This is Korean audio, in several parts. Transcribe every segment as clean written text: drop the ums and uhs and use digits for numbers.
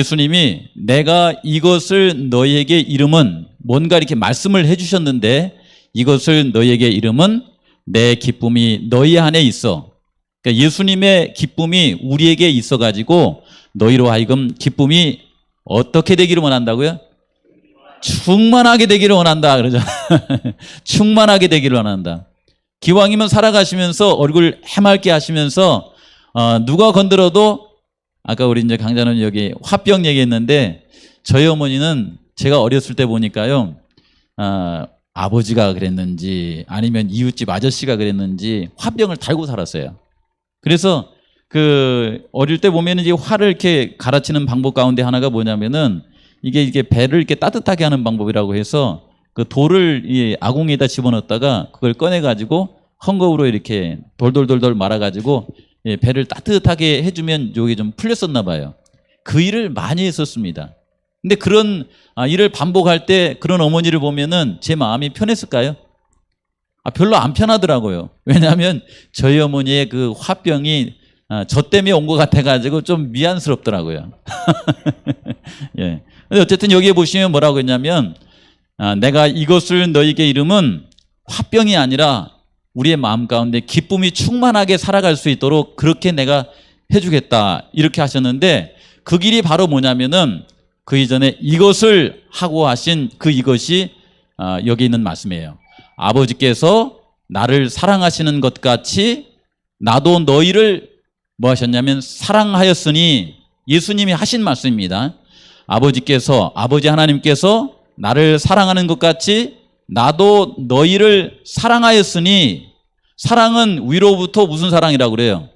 예수님이 내가 이것을 너희에게 이름은 뭔가 이렇게 말씀을 해주셨는데 이것을 너희에게 이름은 내 기쁨이 너희 안에 있어. 그러니까 예수님의 기쁨이 우리에게 있어가지고 너희로 하여금 기쁨이 어떻게 되기를 원한다고요? 충만하게 되기를 원한다 그러죠. 충만하게 되기를 원한다. 기왕이면 살아가시면서 얼굴 해맑게 하시면서 누가 건드려도 아까 우리 이제 강자는 여기 화병 얘기했는데 저희 어머니는 제가 어렸을 때 보니까요 아버지가 그랬는지 아니면 이웃집 아저씨가 그랬는지 화병을 달고 살았어요. 그래서 그 어릴 때 보면 이제 화를 이렇게 갈아치는 방법 가운데 하나가 뭐냐면은 이게 배를 이렇게 따뜻하게 하는 방법이라고 해서 그 돌을 이 아궁이에다 집어넣었다가 그걸 꺼내가지고 헝겊으로 이렇게 돌돌돌돌 말아가지고 배를 따뜻하게 해주면 요게 좀 풀렸었나 봐요. 그 일을 많이 했었습니다. 근데 그런 일을 반복할 때 그런 어머니를 보면은 제 마음이 편했을까요? 별로 안 편하더라고요. 왜냐하면 저희 어머니의 그 화병이 저 때문에 온 것 같아가지고 좀 미안스럽더라고요. 예. 근데 어쨌든 여기에 보시면 뭐라고 했냐면 내가 이것을 너희에게 이름은 화병이 아니라 우리의 마음 가운데 기쁨이 충만하게 살아갈 수 있도록 그렇게 내가 해주겠다 이렇게 하셨는데 그 길이 바로 뭐냐면은 그 이전에 이것을 하고 하신 그 이것이 여기 있는 말씀이에요. 아버지께서 나를 사랑하시는 것 같이 나도 너희를 뭐 하셨냐면 사랑하였으니 예수님이 하신 말씀입니다. 아버지 하나님께서 나를 사랑하는 것 같이 나도 너희를 사랑하였으니 사랑은 위로부터 무슨 사랑이라고 그래요?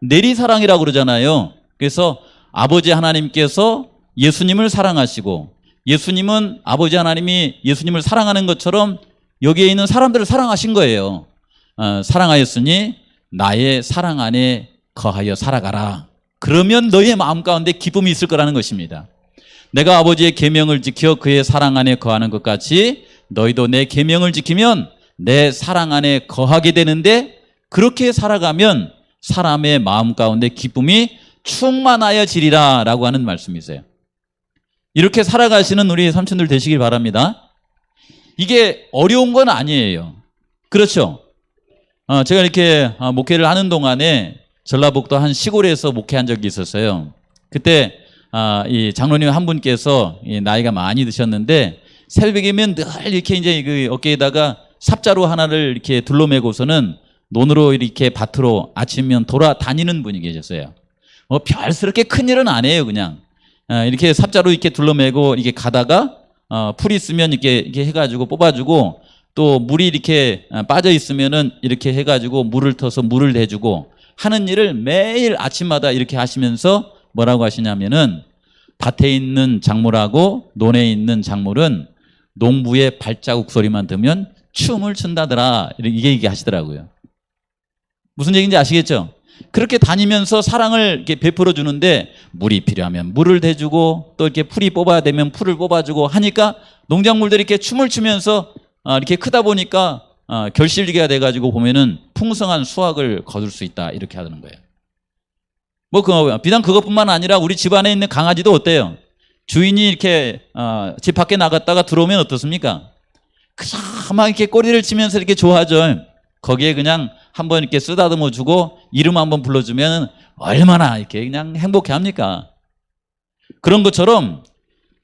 내리사랑이라고 그러잖아요. 그래서 아버지 하나님께서 예수님을 사랑하시고 예수님은 아버지 하나님이 예수님을 사랑하는 것처럼 여기에 있는 사람들을 사랑하신 거예요. 사랑하였으니 나의 사랑 안에 거하여 살아가라. 그러면 너희의 마음 가운데 기쁨이 있을 거라는 것입니다. 내가 아버지의 계명을 지켜 그의 사랑 안에 거하는 것 같이 너희도 내 계명을 지키면 내 사랑 안에 거하게 되는데 그렇게 살아가면 사람의 마음 가운데 기쁨이 충만하여지리라 라고 하는 말씀이세요. 이렇게 살아가시는 우리 삼촌들 되시길 바랍니다. 이게 어려운 건 아니에요. 그렇죠? 제가 이렇게 목회를 하는 동안에 전라북도 한 시골에서 목회한 적이 있었어요. 그때 이 장로님 한 분께서 나이가 많이 드셨는데 새벽이면 늘 이렇게 이제 그 어깨에다가 삽자루 하나를 이렇게 둘러매고서는 논으로 이렇게 밭으로 아침이면 돌아다니는 분이 계셨어요. 별스럽게 큰 일은 안 해요, 그냥. 이렇게 삽자루 이렇게 둘러매고 이렇게 가다가 풀 있으면 이렇게 해가지고 뽑아주고 또 물이 이렇게 빠져 있으면은 이렇게 해가지고 물을 터서 물을 대주고 하는 일을 매일 아침마다 이렇게 하시면서 뭐라고 하시냐면은 밭에 있는 작물하고 논에 있는 작물은 농부의 발자국 소리만 들으면 춤을 춘다더라 이게 하시더라고요. 무슨 얘기인지 아시겠죠? 그렇게 다니면서 사랑을 이렇게 베풀어 주는데 물이 필요하면 물을 대주고 또 이렇게 풀이 뽑아야 되면 풀을 뽑아주고 하니까 농작물들이 이렇게 춤을 추면서 이렇게 크다 보니까 결실기가 돼가지고 보면은 풍성한 수확을 거둘 수 있다 이렇게 하는 거예요. 비단 그것뿐만 아니라 우리 집 안에 있는 강아지도 어때요? 주인이 이렇게 집 밖에 나갔다가 들어오면 어떻습니까? 그저 막 이렇게 꼬리를 치면서 이렇게 좋아하죠. 거기에 그냥 한번 이렇게 쓰다듬어 주고 이름 한번 불러주면 얼마나 이렇게 그냥 행복해 합니까? 그런 것처럼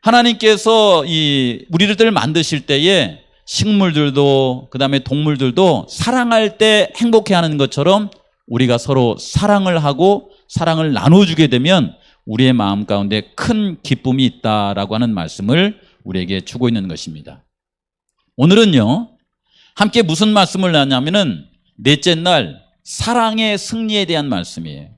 하나님께서 이 우리를 만드실 때에 식물들도 그다음에 동물들도 사랑할 때 행복해 하는 것처럼 우리가 서로 사랑을 하고 사랑을 나눠주게 되면 우리의 마음 가운데 큰 기쁨이 있다라고 하는 말씀을 우리에게 주고 있는 것입니다. 오늘은요 함께 무슨 말씀을 나누냐면은 넷째 날 사랑의 승리에 대한 말씀이에요.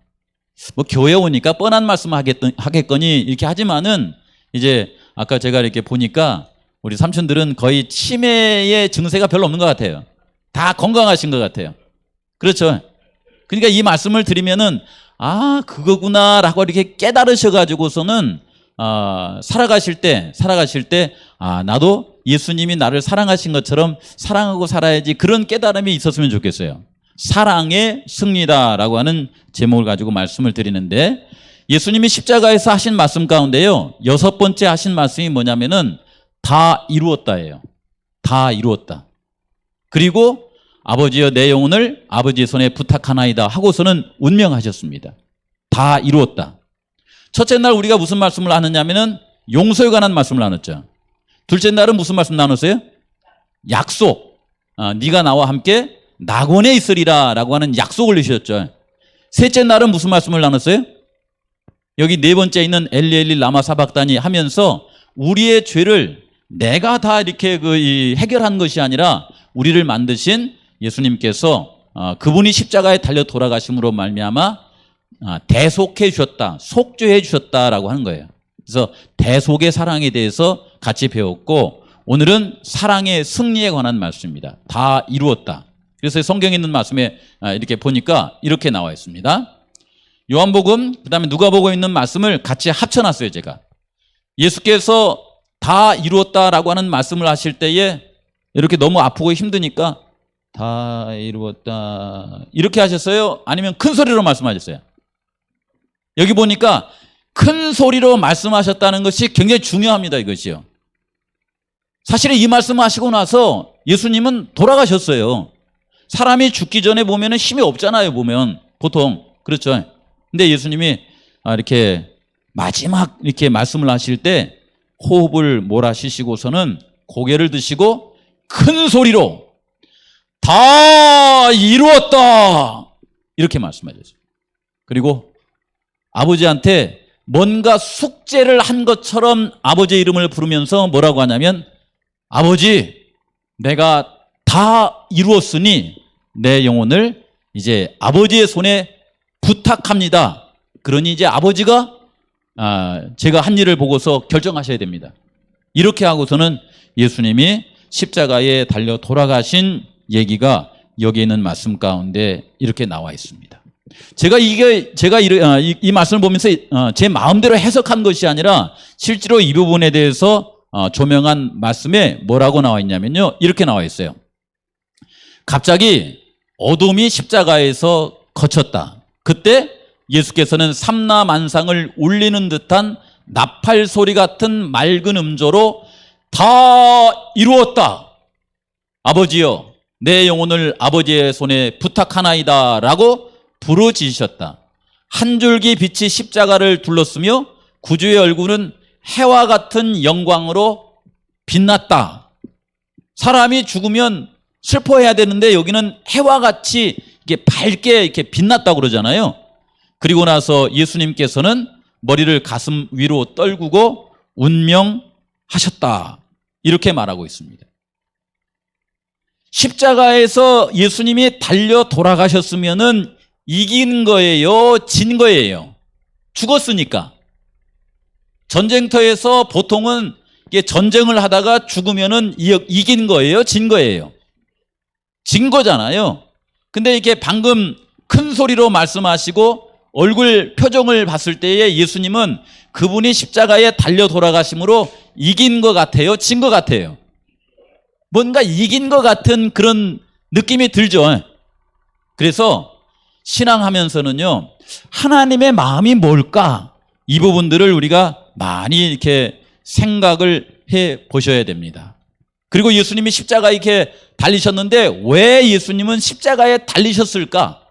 교회 오니까 뻔한 말씀 하겠거니 이렇게 하지만은 이제 아까 제가 이렇게 보니까 우리 삼촌들은 거의 치매의 증세가 별로 없는 것 같아요. 다 건강하신 것 같아요. 그렇죠? 그러니까 이 말씀을 드리면은 그거구나라고 이렇게 깨달으셔가지고서는 살아가실 때 나도 예수님이 나를 사랑하신 것처럼 사랑하고 살아야지 그런 깨달음이 있었으면 좋겠어요. 사랑의 승리다라고 하는 제목을 가지고 말씀을 드리는데 예수님이 십자가에서 하신 말씀 가운데요, 6번째 하신 말씀이 뭐냐면은 다 이루었다예요. 다 이루었다. 그리고 아버지여 내 영혼을 아버지의 손에 부탁하나이다 하고서는 운명하셨습니다. 다 이루었다. 첫째 날 우리가 무슨 말씀을 나눴냐면은 용서에 관한 말씀을 나눴죠. 둘째 날은 무슨 말씀 나눴어요? 약속. 네가 나와 함께 낙원에 있으리라 라고 하는 약속을 주셨죠. 셋째 날은 무슨 말씀을 나눴어요? 여기 네 번째 있는 엘리 엘리 라마 사박다니 하면서 우리의 죄를 내가 다 이렇게 해결한 것이 아니라 우리를 만드신 예수님께서 그분이 십자가에 달려 돌아가심으로 말미암아 대속해 주셨다, 속죄해 주셨다라고 하는 거예요. 그래서 대속의 사랑에 대해서 같이 배웠고, 오늘은 사랑의 승리에 관한 말씀입니다. 다 이루었다. 그래서 성경에 있는 말씀에 이렇게 보니까 이렇게 나와 있습니다. 요한복음 그다음에 누가복음에 있는 말씀을 같이 합쳐놨어요. 제가 예수께서 다 이루었다라고 하는 말씀을 하실 때에 이렇게 너무 아프고 힘드니까 다 이루었다 이렇게 하셨어요? 아니면 큰 소리로 말씀하셨어요? 여기 보니까 큰 소리로 말씀하셨다는 것이 굉장히 중요합니다. 이것이요. 사실은 이 말씀을 하시고 나서 예수님은 돌아가셨어요. 사람이 죽기 전에 보면 힘이 없잖아요. 보면 보통 그렇죠. 근데 예수님이 이렇게 마지막 이렇게 말씀을 하실 때 호흡을 몰아쉬시고서는 고개를 드시고 큰 소리로 다 이루었다 이렇게 말씀하셨어요. 그리고 아버지한테 뭔가 숙제를 한 것처럼 아버지의 이름을 부르면서 뭐라고 하냐면, 아버지 내가 다 이루었으니 내 영혼을 이제 아버지의 손에 부탁합니다. 그러니 이제 아버지가 제가 한 일을 보고서 결정하셔야 됩니다. 이렇게 하고서는 예수님이 십자가에 달려 돌아가신 얘기가 여기 있는 말씀 가운데 이렇게 나와 있습니다. 제가 이 말씀을 보면서 제 마음대로 해석한 것이 아니라 실제로 이 부분에 대해서 조명한 말씀에 뭐라고 나와 있냐면요, 이렇게 나와 있어요. 갑자기 어둠이 십자가에서 거쳤다. 그때 예수께서는 삼라만상을 울리는 듯한 나팔 소리 같은 맑은 음조로 다 이루었다. 아버지여 내 영혼을 아버지의 손에 부탁하나이다 라고 부르짖으셨다. 한 줄기 빛이 십자가를 둘렀으며 구주의 얼굴은 해와 같은 영광으로 빛났다. 사람이 죽으면 슬퍼해야 되는데 여기는 해와 같이 이렇게 밝게 이렇게 빛났다고 그러잖아요. 그리고 나서 예수님께서는 머리를 가슴 위로 떨구고 운명하셨다. 이렇게 말하고 있습니다. 십자가에서 예수님이 달려 돌아가셨으면은 이긴 거예요? 진 거예요? 죽었으니까. 전쟁터에서 보통은 전쟁을 하다가 죽으면은 이긴 거예요? 진 거예요? 진 거잖아요. 근데 이게 방금 큰 소리로 말씀하시고 얼굴 표정을 봤을 때에 예수님은 그분이 십자가에 달려 돌아가심으로 이긴 것 같아요? 진 것 같아요? 뭔가 이긴 것 같은 그런 느낌이 들죠. 그래서 신앙하면서는요, 하나님의 마음이 뭘까? 이 부분들을 우리가 많이 이렇게 생각을 해 보셔야 됩니다. 그리고 예수님이 십자가에 이렇게 달리셨는데 왜 예수님은 십자가에 달리셨을까?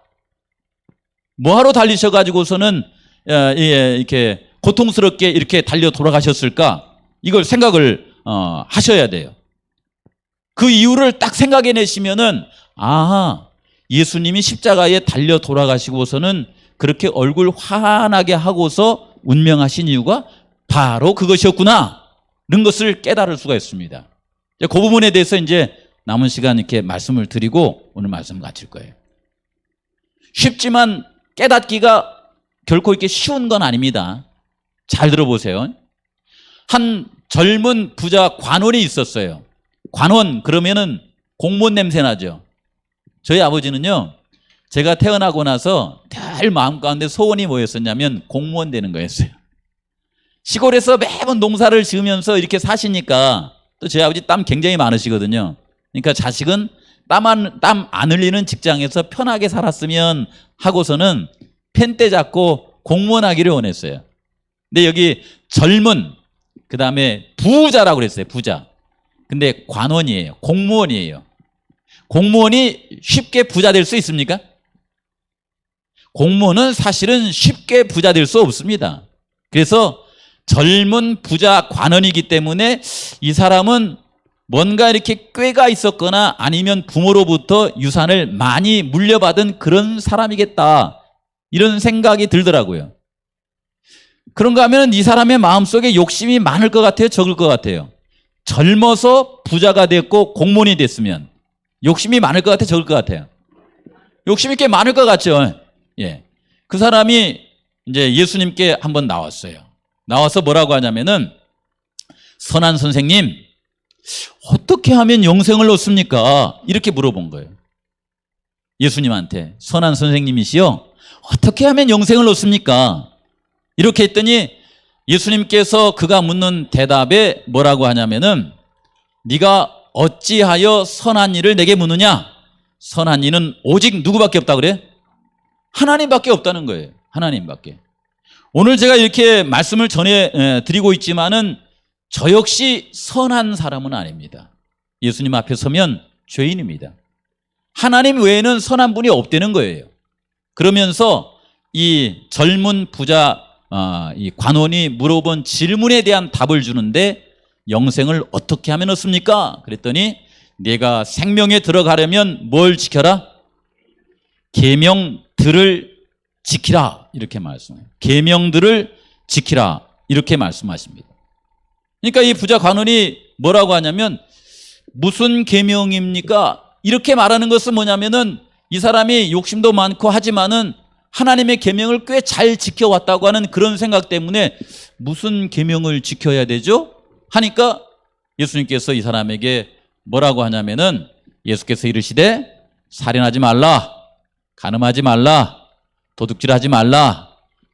뭐하러 달리셔가지고서는 이렇게 고통스럽게 이렇게 달려 돌아가셨을까? 이걸 생각을 하셔야 돼요. 그 이유를 딱 생각해내시면은 예수님이 십자가에 달려 돌아가시고서는 그렇게 얼굴 환하게 하고서 운명하신 이유가 바로 그것이었구나 이런 것을 깨달을 수가 있습니다. 그 부분에 대해서 이제 남은 시간 이렇게 말씀을 드리고 오늘 말씀 마칠 거예요. 쉽지만 깨닫기가 결코 이렇게 쉬운 건 아닙니다. 잘 들어보세요. 한 젊은 부자 관원이 있었어요. 관원 그러면은 공무원 냄새 나죠. 저희 아버지는요, 제가 태어나고 나서 늘 마음 가운데 소원이 뭐였었냐면 공무원 되는 거였어요. 시골에서 매번 농사를 지으면서 이렇게 사시니까 또 저희 아버지 땀 굉장히 많으시거든요. 그러니까 자식은 땀 안 흘리는 직장에서 편하게 살았으면 하고서는 펜대 잡고 공무원 하기를 원했어요. 근데 여기 젊은, 그 다음에 부자라고 그랬어요. 부자. 근데 관원이에요. 공무원이에요. 공무원이 쉽게 부자 될 수 있습니까? 공무원은 사실은 쉽게 부자 될 수 없습니다. 그래서 젊은 부자 관원이기 때문에 이 사람은 뭔가 이렇게 꾀가 있었거나 아니면 부모로부터 유산을 많이 물려받은 그런 사람이겠다, 이런 생각이 들더라고요. 그런가 하면 이 사람의 마음속에 욕심이 많을 것 같아요, 적을 것 같아요? 젊어서 부자가 됐고 공무원이 됐으면 욕심이 많을 것 같아요, 적을 것 같아요? 욕심이 꽤 많을 것 같죠. 예. 그 사람이 이제 예수님께 한번 나왔어요. 나와서 뭐라고 하냐면은, 선한 선생님, 어떻게 하면 영생을 얻습니까? 이렇게 물어본 거예요. 예수님한테. 선한 선생님이시여, 어떻게 하면 영생을 얻습니까? 이렇게 했더니 예수님께서 그가 묻는 대답에 뭐라고 하냐면은, 네가 어찌하여 선한 일을 내게 묻느냐? 선한 이는 오직 누구밖에 없다 그래? 하나님밖에 없다는 거예요. 하나님밖에. 오늘 제가 이렇게 말씀을 전해 드리고 있지만은 저 역시 선한 사람은 아닙니다. 예수님 앞에 서면 죄인입니다. 하나님 외에는 선한 분이 없다는 거예요. 그러면서 이 젊은 부자, 이 관원이 물어본 질문에 대한 답을 주는데, 영생을 어떻게 하면 얻습니까? 그랬더니 내가 생명에 들어가려면 뭘 지켜라? 계명들을 지키라, 이렇게 말씀해요. 계명들을 지키라, 이렇게 말씀하십니다. 그러니까 이 부자 관원이 뭐라고 하냐면, 무슨 계명입니까? 이렇게 말하는 것은 뭐냐면은 이 사람이 욕심도 많고 하지만은 하나님의 계명을 꽤 잘 지켜왔다고 하는 그런 생각 때문에 무슨 계명을 지켜야 되죠? 하니까 예수님께서 이 사람에게 뭐라고 하냐면은, 예수께서 이르시되 살인하지 말라, 간음하지 말라, 도둑질하지 말라,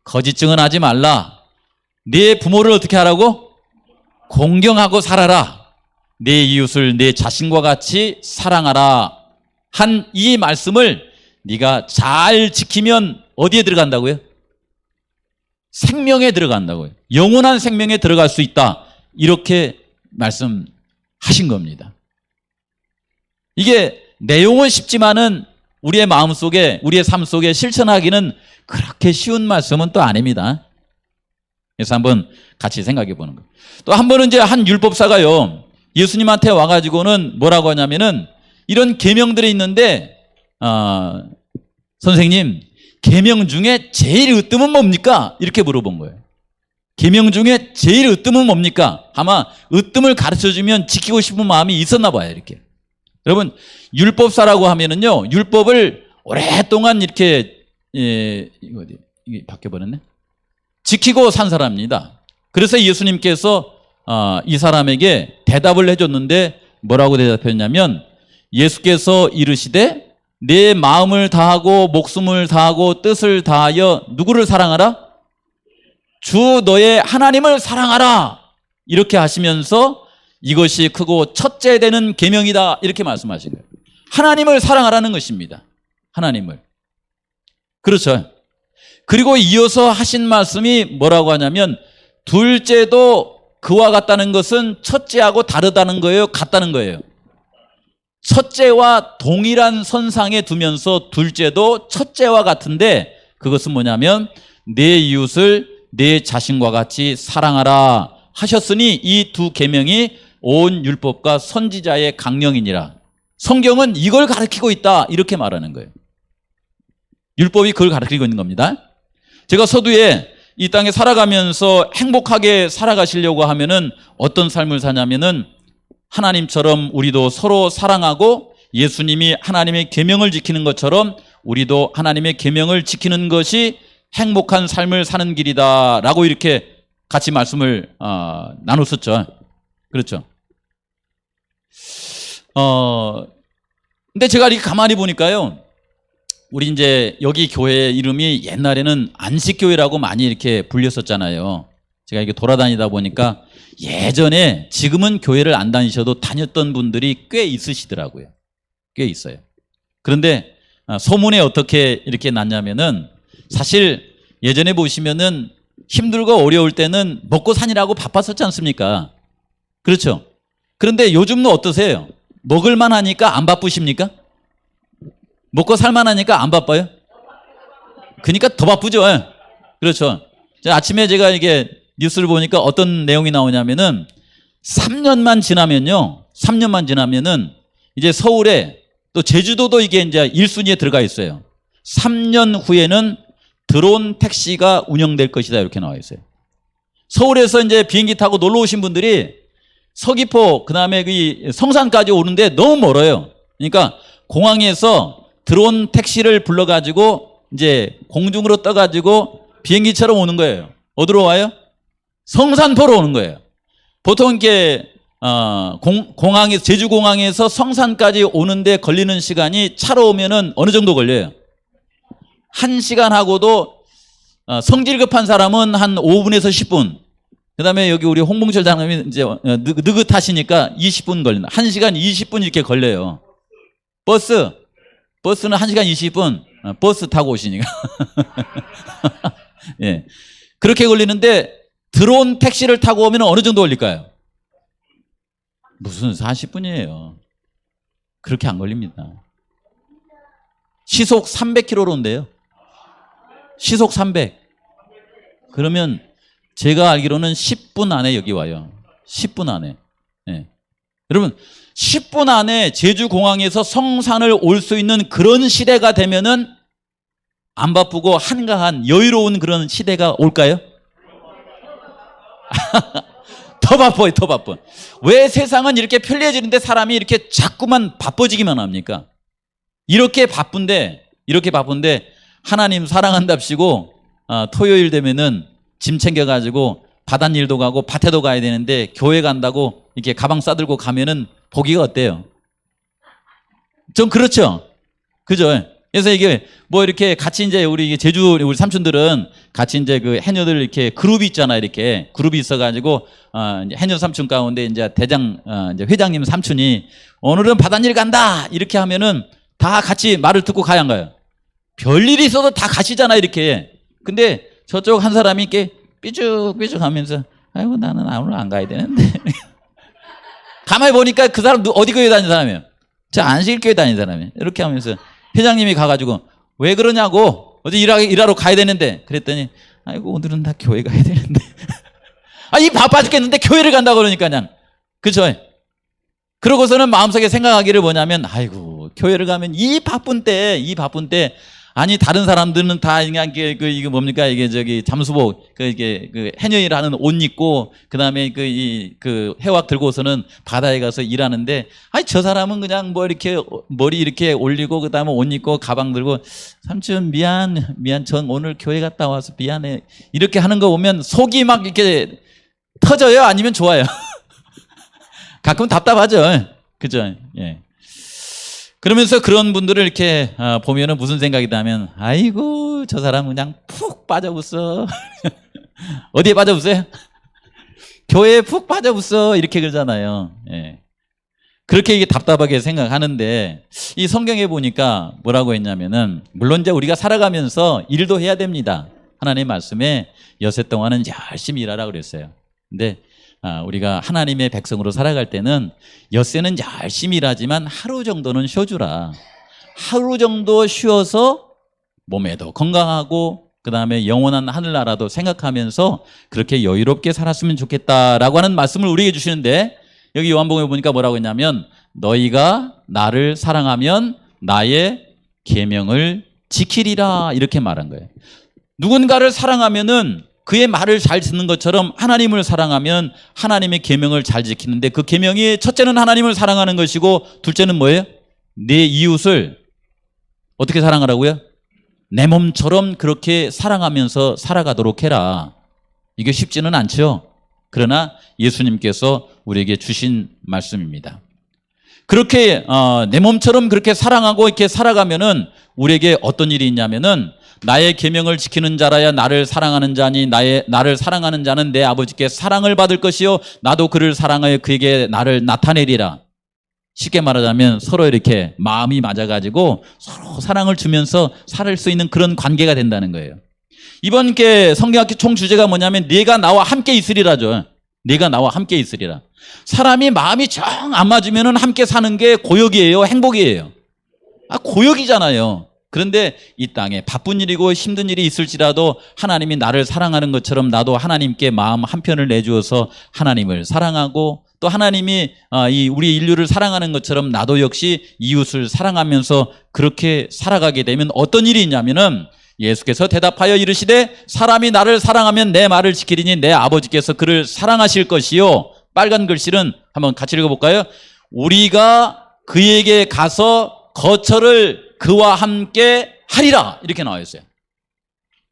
거짓 증언하지 말라, 네 부모를 어떻게 하라고? 공경하고 살아라, 네 이웃을 내 자신과 같이 사랑하라 한 이 말씀을 네가 잘 지키면 어디에 들어간다고요? 생명에 들어간다고요. 영원한 생명에 들어갈 수 있다, 이렇게 말씀하신 겁니다. 이게 내용은 쉽지만은 우리의 마음속에, 우리의 삶 속에 실천하기는 그렇게 쉬운 말씀은 또 아닙니다. 그래서 한번 같이 생각해 보는 거예요. 또 한 번은 이제 한 율법사가요, 예수님한테 와가지고는 뭐라고 하냐면은, 이런 계명들이 있는데, 선생님, 계명 중에 제일 으뜸은 뭡니까? 이렇게 물어본 거예요. 계명 중에 제일 으뜸은 뭡니까? 아마 으뜸을 가르쳐주면 지키고 싶은 마음이 있었나 봐요, 이렇게. 여러분, 율법사라고 하면은요, 율법을 오랫동안 이렇게, 이게 바뀌어버렸네? 지키고 산 사람입니다. 그래서 예수님께서 이 사람에게 대답을 해줬는데, 뭐라고 대답했냐면, 예수께서 이르시되 내 마음을 다하고 목숨을 다하고 뜻을 다하여 누구를 사랑하라? 주 너의 하나님을 사랑하라, 이렇게 하시면서 이것이 크고 첫째 되는 계명이다, 이렇게 말씀하신 거예요. 하나님을 사랑하라는 것입니다. 하나님을. 그렇죠. 그리고 이어서 하신 말씀이 뭐라고 하냐면, 둘째도 그와 같다는 것은 첫째하고 다르다는 거예요, 같다는 거예요? 첫째와 동일한 선상에 두면서 둘째도 첫째와 같은데, 그것은 뭐냐면 내 이웃을 내 자신과 같이 사랑하라 하셨으니 이 두 계명이 온 율법과 선지자의 강령이니라. 성경은 이걸 가르치고 있다, 이렇게 말하는 거예요. 율법이 그걸 가르치고 있는 겁니다. 제가 서두에 이 땅에 살아가면서 행복하게 살아가시려고 하면은 어떤 삶을 사냐면은, 하나님처럼 우리도 서로 사랑하고 예수님이 하나님의 계명을 지키는 것처럼 우리도 하나님의 계명을 지키는 것이 행복한 삶을 사는 길이다라고 이렇게 같이 말씀을 나눴었죠. 그렇죠. 근데 제가 이렇게 가만히 보니까요, 우리 이제 여기 교회 이름이 옛날에는 안식교회라고 많이 이렇게 불렸었잖아요. 제가 이렇게 돌아다니다 보니까 예전에, 지금은 교회를 안 다니셔도 다녔던 분들이 꽤 있으시더라고요. 꽤 있어요. 그런데 소문에 어떻게 이렇게 났냐면은, 사실 예전에 보시면은 힘들고 어려울 때는 먹고 사느라고 바빴었지 않습니까? 그렇죠? 그런데 요즘은 어떠세요? 먹을만 하니까 안 바쁘십니까? 먹고 살만 하니까 안 바빠요? 그러니까 더 바쁘죠. 그렇죠. 아침에 제가 이게 뉴스를 보니까 어떤 내용이 나오냐면은 3년만 지나면은 이제 서울에 또 제주도도 이게 이제 1순위에 들어가 있어요. 3년 후에는 드론 택시가 운영될 것이다 이렇게 나와 있어요. 서울에서 이제 비행기 타고 놀러 오신 분들이 서귀포 그다음에 그 성산까지 오는데 너무 멀어요. 그러니까 공항에서 드론 택시를 불러가지고 이제 공중으로 떠가지고 비행기처럼 오는 거예요. 어디로 와요? 성산포로 오는 거예요. 보통 이렇게 공항에서 제주공항에서 성산까지 오는데 걸리는 시간이 차로 오면은 어느 정도 걸려요? 1시간하고도 성질 급한 사람은 한 5분에서 10분. 그다음에 여기 우리 홍봉철 장관님이 이제 느긋하시니까 20분 걸린다. 1시간 20분 이렇게 걸려요. 버스는 1시간 20분. 버스 타고 오시니까. 예. 그렇게 걸리는데 드론 택시를 타고 오면 어느 정도 걸릴까요? 무슨 40분이에요. 그렇게 안 걸립니다. 시속 300km로 온대요. 시속 300. 그러면 제가 알기로는 10분 안에 여기 와요. 10분 안에. 네. 여러분 10분 안에 제주공항에서 성산을 올 수 있는 그런 시대가 되면은 안 바쁘고 한가한 여유로운 그런 시대가 올까요? 더 바빠요. 더 바빠. 왜 세상은 이렇게 편리해지는데 사람이 이렇게 자꾸만 바빠지기만 합니까? 이렇게 바쁜데 하나님 사랑한답시고 토요일 되면은 짐 챙겨가지고 바닷일도 가고 밭에도 가야 되는데 교회 간다고 이렇게 가방 싸들고 가면은 보기가 어때요? 좀 그렇죠? 그죠? 그래서 이게 뭐 이렇게 같이 이제 우리 삼촌들은 같이 이제 그 해녀들 이렇게 그룹이 있잖아요. 이렇게 그룹이 있어가지고 해녀 삼촌 가운데 이제 이제 회장님 삼촌이 오늘은 바닷일 간다 이렇게 하면은 다 같이 말을 듣고 가야 안 가요? 별일이 있어도 다 가시잖아요. 이렇게. 근데 저쪽 한 사람이 이렇게 삐죽삐죽 하면서 아이고 나는 오늘 안 가야 되는데 가만히 보니까 그 사람 어디 교회 다니는 사람이에요? 저 안식일교회 다니는 사람이에요. 이렇게 하면서 회장님이 가가지고 왜 그러냐고 어제 일하러 가야 되는데 그랬더니 아이고 오늘은 다 교회 가야 되는데 이 바빠 죽겠는데 교회를 간다고 그러니까 그냥 그쵸? 그러고서는 마음속에 생각하기를 뭐냐면 아이고 교회를 가면 이 바쁜 때 아니 다른 사람들은 다 그냥 이거 뭡니까 이게 저기 잠수복 이게 해녀일 하는 옷 입고 그다음에 그 해왁 들고서는 바다에 가서 일하는데 저 사람은 그냥 뭐 이렇게 머리 이렇게 올리고 그다음에 옷 입고 가방 들고 삼촌 미안 전 오늘 교회 갔다 와서 미안해 이렇게 하는 거 보면 속이 막 이렇게 터져요 아니면 좋아요? 가끔 답답하죠. 그죠? 예. 그러면서 그런 분들을 이렇게 보면은 무슨 생각이 나면 아이고 저 사람 그냥 푹 빠져붙어. 어디에 빠져붙어요? 교회에 푹 빠져붙어 이렇게 그러잖아요. 예. 그렇게 이게 답답하게 생각하는데 이 성경에 보니까 뭐라고 했냐면은 물론 이제 우리가 살아가면서 일도 해야 됩니다. 하나님의 말씀에 여세 동안은 열심히 일하라 그랬어요. 근데 우리가 하나님의 백성으로 살아갈 때는 엿새는 열심히 일하지만 하루 정도는 쉬어주라. 하루 정도 쉬어서 몸에도 건강하고 그 다음에 영원한 하늘나라도 생각하면서 그렇게 여유롭게 살았으면 좋겠다라고 하는 말씀을 우리에게 주시는데 여기 요한복음에 보니까 뭐라고 했냐면 너희가 나를 사랑하면 나의 계명을 지키리라 이렇게 말한 거예요. 누군가를 사랑하면은 그의 말을 잘 듣는 것처럼 하나님을 사랑하면 하나님의 계명을 잘 지키는데 그 계명이 첫째는 하나님을 사랑하는 것이고 둘째는 뭐예요? 내 이웃을 어떻게 사랑하라고요? 내 몸처럼 그렇게 사랑하면서 살아가도록 해라. 이게 쉽지는 않죠. 그러나 예수님께서 우리에게 주신 말씀입니다. 그렇게 내 몸처럼 그렇게 사랑하고 이렇게 살아가면은 우리에게 어떤 일이 있냐면은 나의 계명을 지키는 자라야 나를 사랑하는 자니 나를 사랑하는 자는 내 아버지께 사랑을 받을 것이요 나도 그를 사랑하여 그에게 나를 나타내리라. 쉽게 말하자면 서로 이렇게 마음이 맞아가지고 서로 사랑을 주면서 살 수 있는 그런 관계가 된다는 거예요. 이번 성경학교 총 주제가 뭐냐면 네가 나와 함께 있으리라죠. 네가 나와 함께 있으리라. 사람이 마음이 정 안 맞으면 함께 사는 게 고역이에요, 행복이에요? 고역이잖아요. 그런데 이 땅에 바쁜 일이고 힘든 일이 있을지라도 하나님이 나를 사랑하는 것처럼 나도 하나님께 마음 한편을 내주어서 하나님을 사랑하고, 또 하나님이 우리 인류를 사랑하는 것처럼 나도 역시 이웃을 사랑하면서 그렇게 살아가게 되면 어떤 일이 있냐면은, 예수께서 대답하여 이르시되 사람이 나를 사랑하면 내 말을 지키리니 내 아버지께서 그를 사랑하실 것이요. 빨간 글씨는 한번 같이 읽어볼까요? 우리가 그에게 가서 거처를 그와 함께 하리라, 이렇게 나와 있어요.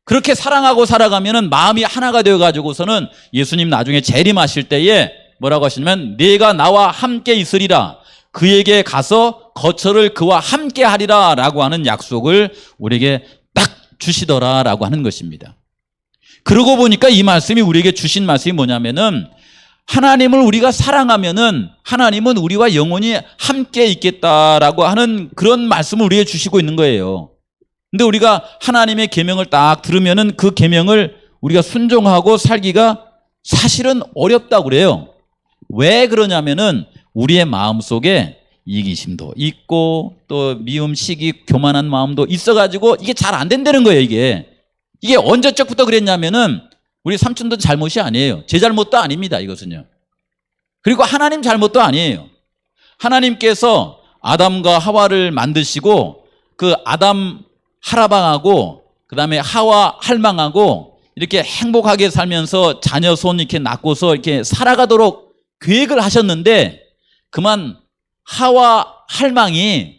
그렇게 사랑하고 살아가면은 마음이 하나가 되어 가지고서는 예수님 나중에 재림하실 때에 뭐라고 하시냐면 네가 나와 함께 있으리라, 그에게 가서 거처를 그와 함께 하리라 라고 하는 약속을 우리에게 딱 주시더라라고 하는 것입니다. 그러고 보니까 이 말씀이 우리에게 주신 말씀이 뭐냐면은, 하나님을 우리가 사랑하면은 하나님은 우리와 영원히 함께 있겠다라고 하는 그런 말씀을 우리에게 주시고 있는 거예요. 근데 우리가 하나님의 계명을 딱 들으면은 그 계명을 우리가 순종하고 살기가 사실은 어렵다고 그래요. 왜 그러냐면은 우리의 마음속에 이기심도 있고 또 미움, 시기, 교만한 마음도 있어가지고 이게 잘 안 된다는 거예요. 이게 언제적부터 그랬냐면은 우리 삼촌도 잘못이 아니에요. 제 잘못도 아닙니다, 이것은요. 그리고 하나님 잘못도 아니에요. 하나님께서 아담과 하와를 만드시고 그 아담 하라방하고 그 다음에 하와 할망하고 이렇게 행복하게 살면서 자녀 손 이렇게 낳고서 이렇게 살아가도록 계획을 하셨는데, 그만 하와 할망이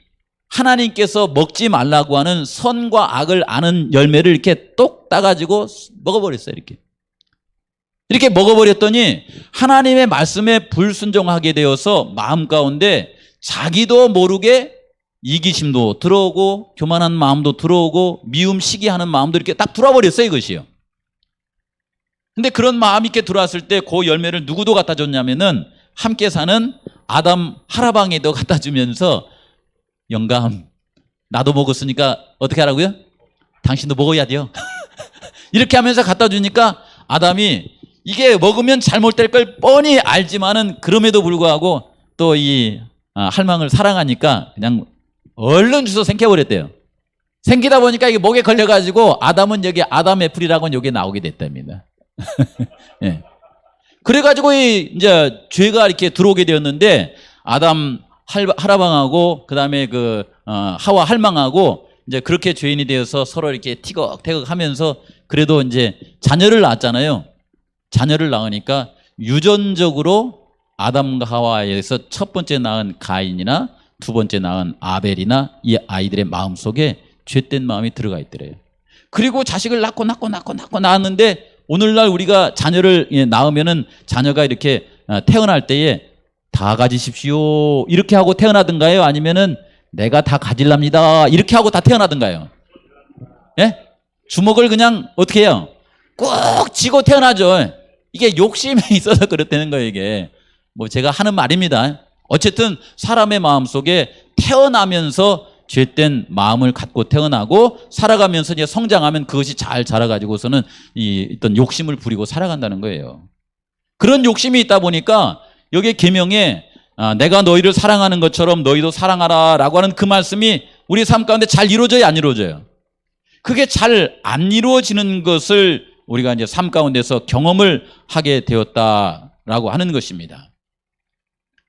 하나님께서 먹지 말라고 하는 선과 악을 아는 열매를 이렇게 똑 따가지고 먹어버렸어요. 이렇게 먹어버렸더니 하나님의 말씀에 불순종하게 되어서 마음 가운데 자기도 모르게 이기심도 들어오고 교만한 마음도 들어오고 미움, 시기하는 마음도 이렇게 딱 들어와버렸어요, 이것이요. 근데 그런 마음이 이렇게 들어왔을 때 그 열매를 누구도 갖다 줬냐면은 함께 사는 아담 하라방에도 갖다 주면서, 영감, 나도 먹었으니까 어떻게 하라고요? 당신도 먹어야 돼요. 이렇게 하면서 갖다 주니까 아담이 이게 먹으면 잘못될 걸 뻔히 알지만은 그럼에도 불구하고 또 이 할망을 사랑하니까 그냥 얼른 주워 생겨버렸대요. 생기다 보니까 이게 목에 걸려가지고 아담은 여기 아담 애플이라고 여기 나오게 됐답니다. 예. 그래가지고 이제 죄가 이렇게 들어오게 되었는데, 아담 하라방하고 그 다음에 하와 할망하고 이제 그렇게 죄인이 되어서 서로 이렇게 티격태격 하면서 그래도 이제 자녀를 낳았잖아요. 자녀를 낳으니까 유전적으로 아담과 하와에서 첫 번째 낳은 가인이나 두 번째 낳은 아벨이나 이 아이들의 마음속에 죄된 마음이 들어가 있더래요. 그리고 자식을 낳았는데 오늘날 우리가 자녀를 낳으면은 자녀가 이렇게 태어날 때에 다 가지십시오 이렇게 하고 태어나든가요? 아니면은 내가 다 가질랍니다 이렇게 하고 다 태어나든가요? 예? 주먹을 그냥 어떻게 해요? 꼭 쥐고 태어나죠. 이게 욕심이 있어서 그렇다는 거예요, 이게. 뭐 제가 하는 말입니다. 어쨌든 사람의 마음속에 태어나면서 죄된 마음을 갖고 태어나고 살아가면서 이제 성장하면 그것이 잘 자라가지고서는 어떤 욕심을 부리고 살아간다는 거예요. 그런 욕심이 있다 보니까 여기 계명에 내가 너희를 사랑하는 것처럼 너희도 사랑하라 라고 하는 그 말씀이 우리 삶 가운데 잘 이루어져요, 안 이루어져요? 그게 잘 안 이루어지는 것을 우리가 이제 삶 가운데서 경험을 하게 되었다라고 하는 것입니다.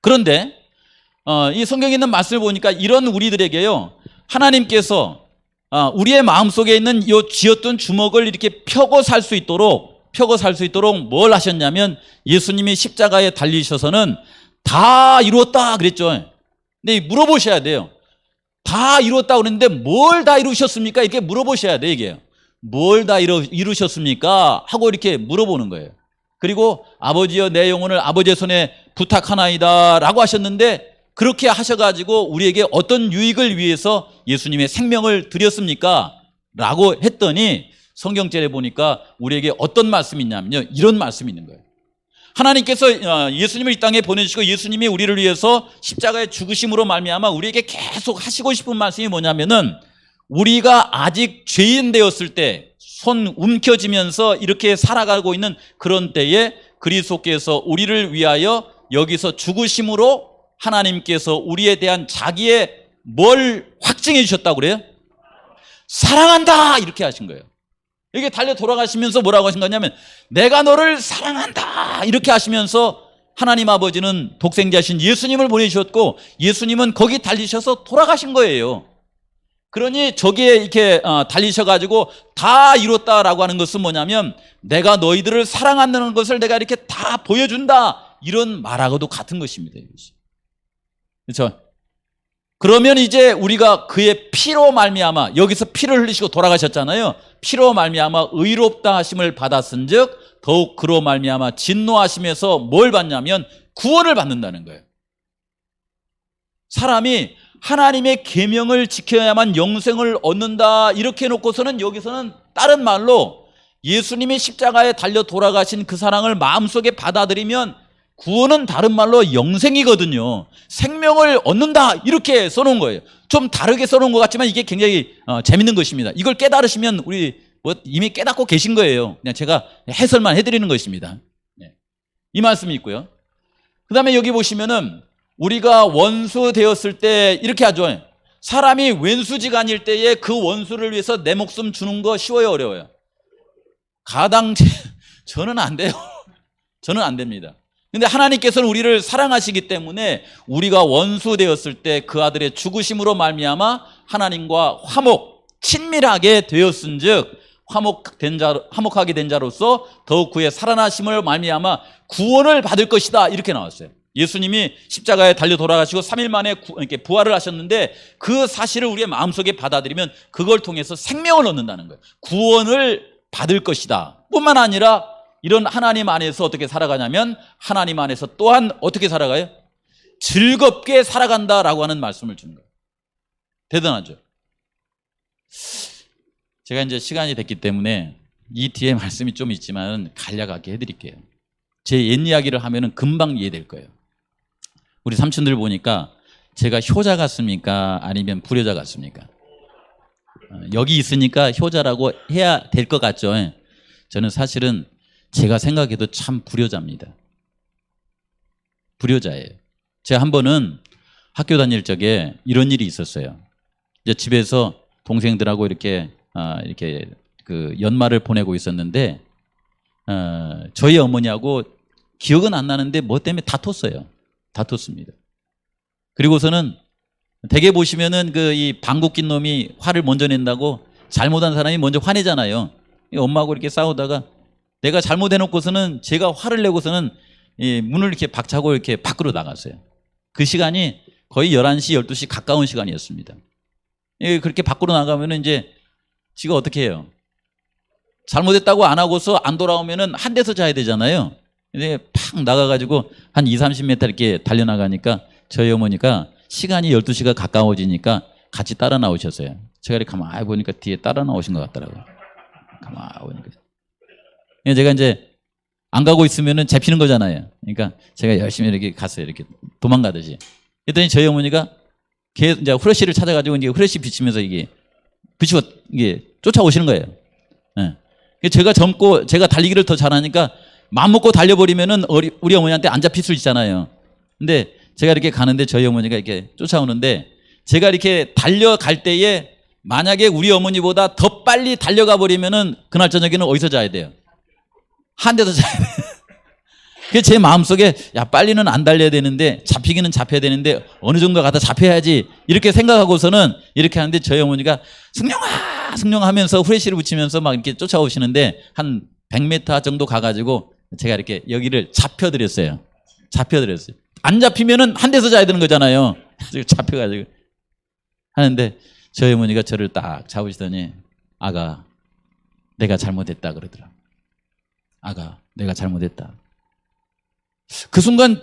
그런데 이 성경에 있는 말씀을 보니까 이런 우리들에게요, 하나님께서 우리의 마음속에 있는 이 쥐었던 주먹을 이렇게 펴고 살 수 있도록 뭘 하셨냐면, 예수님이 십자가에 달리셔서는 다 이루었다 그랬죠. 근데 물어보셔야 돼요. 다 이루었다 그랬는데 뭘 다 이루셨습니까? 이렇게 물어보셔야 돼요. 이게 뭘 다 이루셨습니까? 하고 이렇게 물어보는 거예요. 그리고 아버지여 내 영혼을 아버지의 손에 부탁하나이다 라고 하셨는데, 그렇게 하셔가지고 우리에게 어떤 유익을 위해서 예수님의 생명을 드렸습니까? 라고 했더니 성경절에 보니까 우리에게 어떤 말씀이 있냐면요, 이런 말씀이 있는 거예요. 하나님께서 예수님을 이 땅에 보내주시고 예수님이 우리를 위해서 십자가의 죽으심으로 말미암아 우리에게 계속 하시고 싶은 말씀이 뭐냐면은, 우리가 아직 죄인 되었을 때, 손 움켜쥐면서 이렇게 살아가고 있는 그런 때에 그리스도께서 우리를 위하여 여기서 죽으심으로 하나님께서 우리에 대한 자기의 뭘 확증해 주셨다고 그래요? 사랑한다 이렇게 하신 거예요. 이게 달려 돌아가시면서 뭐라고 하신 거냐면 내가 너를 사랑한다 이렇게 하시면서 하나님 아버지는 독생자신 예수님을 보내주셨고 예수님은 거기 달리셔서 돌아가신 거예요. 그러니 저기에 이렇게 달리셔가지고 다 이뤘다라고 하는 것은 뭐냐면 내가 너희들을 사랑한다는 것을 내가 이렇게 다 보여준다 이런 말하고도 같은 것입니다. 그렇죠? 그러면 이제 우리가 그의 피로 말미암아 여기서 피를 흘리시고 돌아가셨잖아요. 피로 말미암아 의롭다 하심을 받았은즉 더욱 그로 말미암아 진노하심에서 뭘 받냐면 구원을 받는다는 거예요. 사람이 하나님의 계명을 지켜야만 영생을 얻는다 이렇게 해놓고서는 여기서는 다른 말로 예수님이 십자가에 달려 돌아가신 그 사랑을 마음속에 받아들이면 구원은 다른 말로 영생이거든요. 생명을 얻는다 이렇게 써놓은 거예요. 좀 다르게 써놓은 것 같지만 이게 굉장히 재밌는 것입니다. 이걸 깨달으시면 우리 이미 깨닫고 계신 거예요. 그냥 제가 해설만 해드리는 것입니다. 이 말씀이 있고요. 그 다음에 여기 보시면은 우리가 원수 되었을 때 이렇게 하죠. 사람이 왼수지간일 때에 그 원수를 위해서 내 목숨 주는 거 쉬워요, 어려워요? 가당제 저는 안 돼요. 저는 안 됩니다. 근데 하나님께서는 우리를 사랑하시기 때문에 우리가 원수 되었을 때 그 아들의 죽으심으로 말미암아 하나님과 친밀하게 되었은즉 화목하게 된 자로서 더욱 그의 살아나심을 말미암아 구원을 받을 것이다 이렇게 나왔어요. 예수님이 십자가에 달려 돌아가시고 3일 만에 이렇게 부활을 하셨는데 그 사실을 우리의 마음속에 받아들이면 그걸 통해서 생명을 얻는다는 거예요. 구원을 받을 것이다 뿐만 아니라 이런 하나님 안에서 어떻게 살아가냐면 하나님 안에서 또한 어떻게 살아가요? 즐겁게 살아간다라고 하는 말씀을 주는 거예요. 대단하죠? 제가 이제 시간이 됐기 때문에 이 뒤에 말씀이 좀 있지만 간략하게 해드릴게요. 제 옛 이야기를 하면은 금방 이해될 거예요. 우리 삼촌들 보니까 제가 효자 같습니까? 아니면 불효자 같습니까? 여기 있으니까 효자라고 해야 될 것 같죠? 저는 사실은 제가 생각해도 참 불효자입니다. 불효자예요. 제가 한 번은 학교 다닐 적에 이런 일이 있었어요. 이제 집에서 동생들하고 이렇게 그 연말을 보내고 있었는데 저희 어머니하고 기억은 안 나는데 뭐 때문에 다퉜어요. 다퉜습니다. 그리고서는 대개 보시면은 그 이 방귀 낀 놈이 화를 먼저 낸다고 잘못한 사람이 먼저 화내잖아요. 엄마하고 이렇게 싸우다가 내가 잘못해놓고서는 제가 화를 내고서는 이 문을 이렇게 박차고 이렇게 밖으로 나갔어요. 그 시간이 거의 11시, 12시 가까운 시간이었습니다. 그렇게 밖으로 나가면은 이제 지가 어떻게 해요? 잘못했다고 안 하고서 안 돌아오면은 한 데서 자야 되잖아요. 근데 팍 나가가지고 한 2, 30m 이렇게 달려나가니까 저희 어머니가 시간이 12시가 가까워지니까 같이 따라 나오셨어요. 제가 이렇게 가만히 보니까 뒤에 따라 나오신 것 같더라고요. 가만히 보니까. 제가 이제 안 가고 있으면은 잡히는 거잖아요. 그러니까 제가 열심히 이렇게 갔어요. 이렇게 도망가듯이. 그랬더니 저희 어머니가 계속 이제 후레쉬를 찾아가지고 이제 후레쉬 비치면서 비치고 쫓아오시는 거예요. 제가 젊고 제가 달리기를 더 잘하니까 마음 먹고 달려버리면은 우리 어머니한테 안 잡힐 수 있잖아요. 근데 제가 이렇게 가는데 저희 어머니가 이렇게 쫓아오는데 제가 이렇게 달려갈 때에 만약에 우리 어머니보다 더 빨리 달려가 버리면은 그날 저녁에는 어디서 자야 돼요? 한 데서 자야 돼요. 그게 제 마음속에 야 빨리는 안 달려야 되는데 잡히기는 잡혀야 되는데 어느 정도 가다 잡혀야지 이렇게 생각하고서는 이렇게 하는데 저희 어머니가 승룡아 하면서 후레쉬를 붙이면서 막 이렇게 쫓아오시는데 한 100m 정도 가가지고 제가 이렇게 여기를 잡혀드렸어요. 안 잡히면은 한 데서 자야 되는 거잖아요. 잡혀가지고 하는데 저희 어머니가 저를 딱 잡으시더니 아가 내가 잘못했다 그러더라. 아가 내가 잘못했다. 그 순간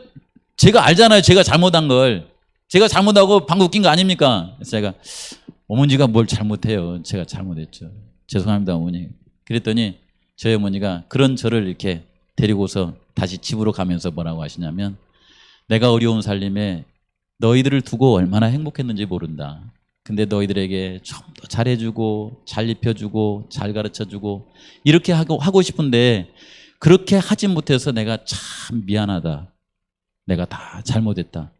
제가 알잖아요. 제가 잘못한 걸. 제가 잘못하고 방귀 낀 거 아닙니까? 그래서 제가 어머니가 뭘 잘못해요. 제가 잘못했죠. 죄송합니다 어머니. 그랬더니 저희 어머니가 그런 저를 이렇게 데리고서 다시 집으로 가면서 뭐라고 하시냐면 내가 어려운 살림에 너희들을 두고 얼마나 행복했는지 모른다. 근데 너희들에게 좀 더 잘해주고 잘 입혀주고 잘 가르쳐주고 이렇게 하고 싶은데 그렇게 하지 못해서 내가 참 미안하다. 내가 다 잘못했다.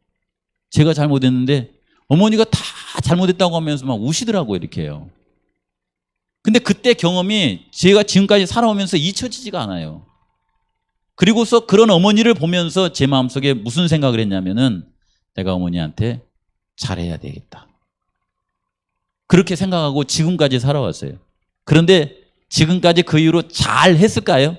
제가 잘못했는데 어머니가 다 잘못했다고 하면서 막 우시더라고요. 이렇게 해요. 근데 그때 경험이 제가 지금까지 살아오면서 잊혀지지가 않아요. 그리고서 그런 어머니를 보면서 제 마음속에 무슨 생각을 했냐면은 내가 어머니한테 잘해야 되겠다. 그렇게 생각하고 지금까지 살아왔어요. 그런데 지금까지 그 이후로 잘 했을까요?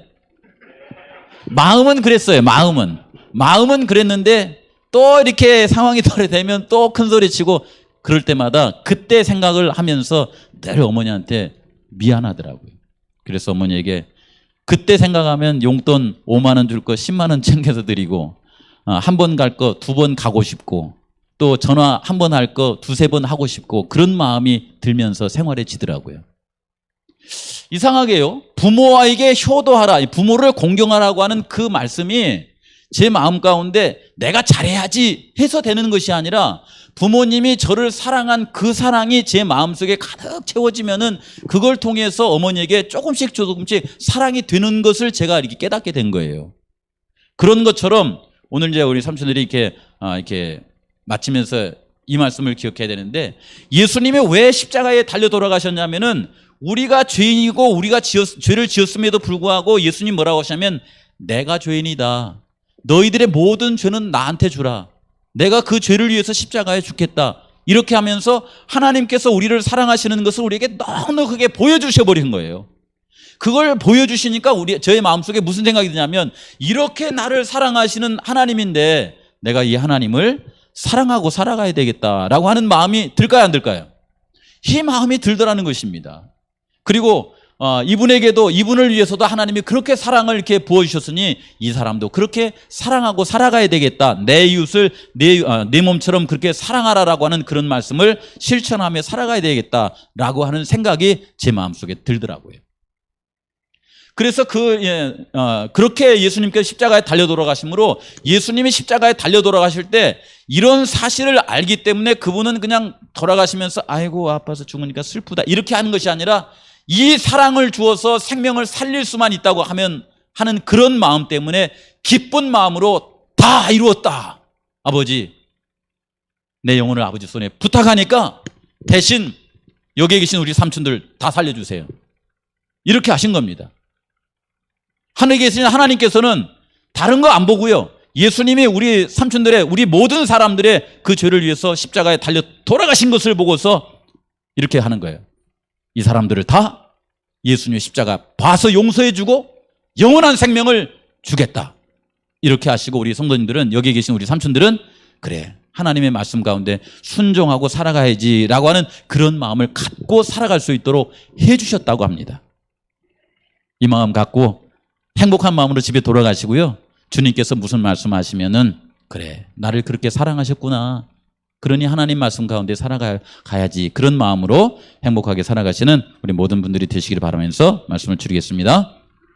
마음은 그랬어요. 마음은 그랬는데 또 이렇게 상황이 덜어되면 또 큰 소리 치고 그럴 때마다 그때 생각을 하면서 늘 어머니한테 미안하더라고요. 그래서 어머니에게 그때 생각하면 용돈 5만 원 줄 거 10만 원 챙겨서 드리고 한 번 갈 거 2번 가고 싶고 또 전화 한 번 할 거 2-3번 하고 싶고 그런 마음이 들면서 생활해지더라고요. 이상하게요. 부모에게 효도하라, 부모를 공경하라고 하는 그 말씀이 제 마음 가운데 내가 잘해야지 해서 되는 것이 아니라 부모님이 저를 사랑한 그 사랑이 제 마음속에 가득 채워지면은 그걸 통해서 어머니에게 조금씩 사랑이 되는 것을 제가 이렇게 깨닫게 된 거예요. 그런 것처럼 오늘 이제 우리 삼촌들이 이렇게 마치면서 이 말씀을 기억해야 되는데 예수님이 왜 십자가에 달려 돌아가셨냐면은 우리가 죄인이고 우리가 죄를 지었음에도 불구하고 예수님 뭐라고 하시냐면 내가 죄인이다. 너희들의 모든 죄는 나한테 주라. 내가 그 죄를 위해서 십자가에 죽겠다. 이렇게 하면서 하나님께서 우리를 사랑하시는 것을 우리에게 넉넉하게 보여주셔 버린 거예요. 그걸 보여주시니까 저의 마음속에 무슨 생각이 드냐면 이렇게 나를 사랑하시는 하나님인데 내가 이 하나님을 사랑하고 살아가야 되겠다라고 하는 마음이 들까요, 안 들까요? 이 마음이 들더라는 것입니다. 그리고 이분을 위해서도 하나님이 그렇게 사랑을 이렇게 부어주셨으니 이 사람도 그렇게 사랑하고 살아가야 되겠다. 내 이웃을 내 몸처럼 그렇게 사랑하라라고 하는 그런 말씀을 실천하며 살아가야 되겠다라고 하는 생각이 제 마음속에 들더라고요. 그래서 그렇게 예수님께서 십자가에 달려 돌아가심으로 예수님이 십자가에 달려 돌아가실 때 이런 사실을 알기 때문에 그분은 그냥 돌아가시면서 아이고 아파서 죽으니까 슬프다 이렇게 하는 것이 아니라 이 사랑을 주어서 생명을 살릴 수만 있다고 하는 그런 마음 때문에 기쁜 마음으로 다 이루었다. 아버지, 내 영혼을 아버지 손에 부탁하니까 대신 여기에 계신 우리 삼촌들 다 살려주세요. 이렇게 하신 겁니다. 하늘에 계신 하나님께서는 다른 거 안 보고요. 예수님이 우리 삼촌들의 우리 모든 사람들의 그 죄를 위해서 십자가에 달려 돌아가신 것을 보고서 이렇게 하는 거예요. 이 사람들을 다 예수님의 십자가 봐서 용서해주고 영원한 생명을 주겠다. 이렇게 하시고 우리 성도님들은 여기에 계신 우리 삼촌들은 그래 하나님의 말씀 가운데 순종하고 살아가야지라고 하는 그런 마음을 갖고 살아갈 수 있도록 해주셨다고 합니다. 이 마음 갖고 행복한 마음으로 집에 돌아가시고요. 주님께서 무슨 말씀하시면은 그래 나를 그렇게 사랑하셨구나. 그러니 하나님 말씀 가운데 살아가야지. 그런 마음으로 행복하게 살아가시는 우리 모든 분들이 되시길 바라면서 말씀을 드리겠습니다.